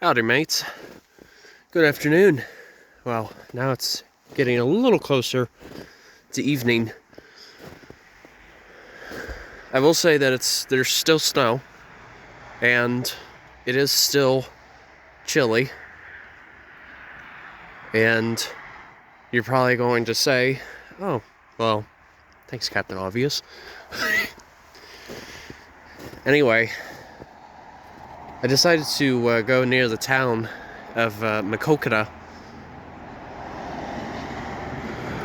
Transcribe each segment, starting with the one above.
Howdy, mates. Good afternoon. Well, now it's getting a little closer to evening. I will say that there's still snow, and it is still chilly. And you're probably going to say, oh, well, thanks, Captain Obvious. Anyway, I decided to go near the town of Makokata.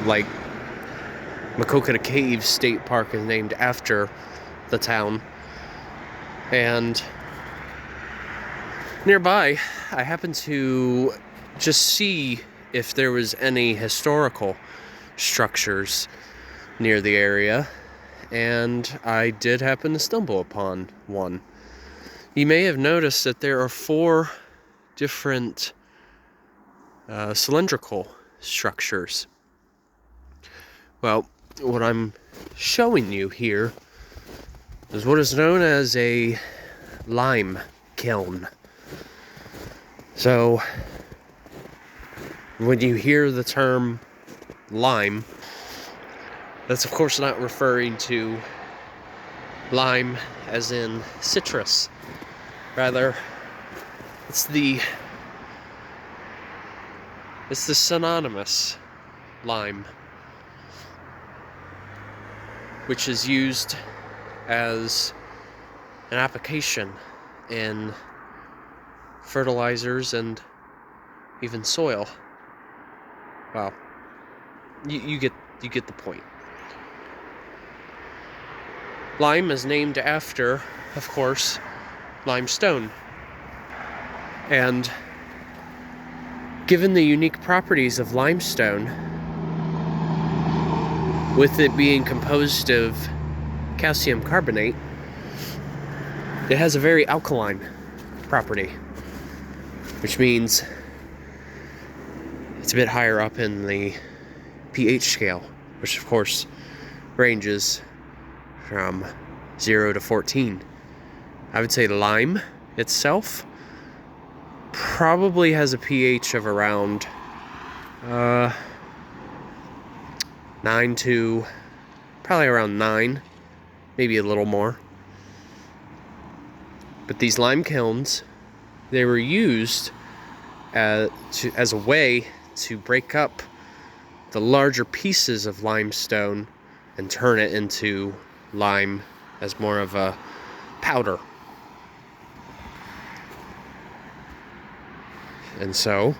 Like, Makokata Caves State Park is named after the town. And nearby, I happened to just see if there was any historical structures near the area. And I did happen to stumble upon one. You may have noticed that there are 4 different cylindrical structures. Well, what I'm showing you here is what is known as a lime kiln. So, when you hear the term lime, that's of course not referring to lime as in citrus. Rather, it's the synonymous lime, which is used as an application in fertilizers and even soil. Well, you get the point. Lime is named after, of course, limestone. And given the unique properties of limestone, with it being composed of calcium carbonate, it has a very alkaline property, which means it's a bit higher up in the pH scale, which of course ranges from 0 to 14. I would say lime itself probably has a pH of around 9 to probably around 9, maybe a little more. But these lime kilns, they were used as a way to break up the larger pieces of limestone and turn it into lime as more of a powder. And so,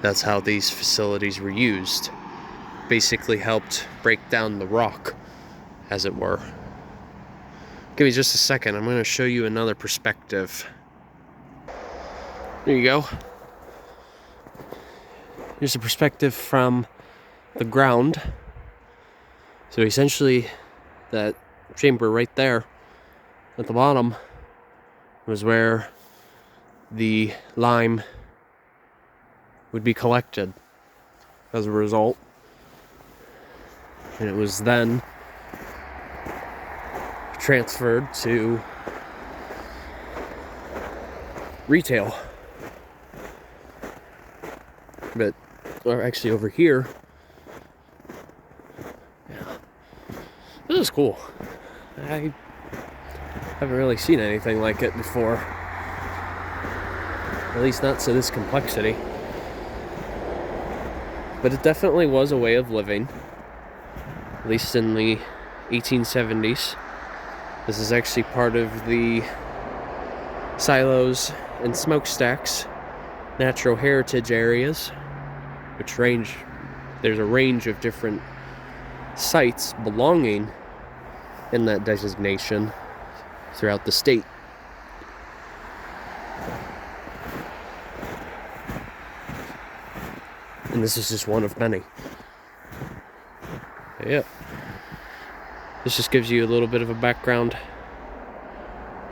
that's how these facilities were used. Basically helped break down the rock, as it were. Give me just a second, I'm going to show you another perspective. There you go. Here's a perspective from the ground. So essentially, that chamber right there at the bottom was where the lime would be collected as a result. And it was then transferred to retail. But, or actually over here, yeah, this is cool. I haven't really seen anything like it before. At least not to this complexity. But it definitely was a way of living. At least in the 1870s. This is actually part of the silos and smokestacks natural heritage areas, which there's a range of different sites belonging in that designation throughout the state. And this is just one of many. Yep. This just gives you a little bit of a background.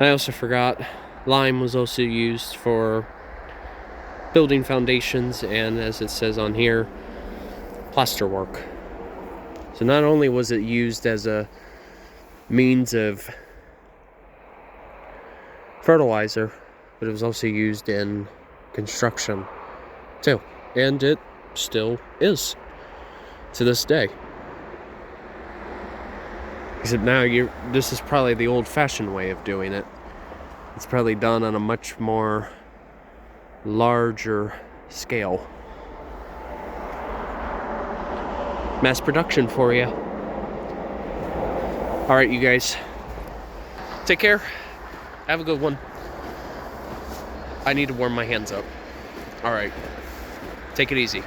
I also forgot, lime was also used for building foundations and, as it says on here, plaster work. So not only was it used as a means of fertilizer, but it was also used in construction too. And it still is to this day. Except now this is probably the old-fashioned way of doing it. It's probably done on a much more larger scale. Mass production for you. Alright, you guys. Take care. Have a good one. I need to warm my hands up. Alright. Take it easy.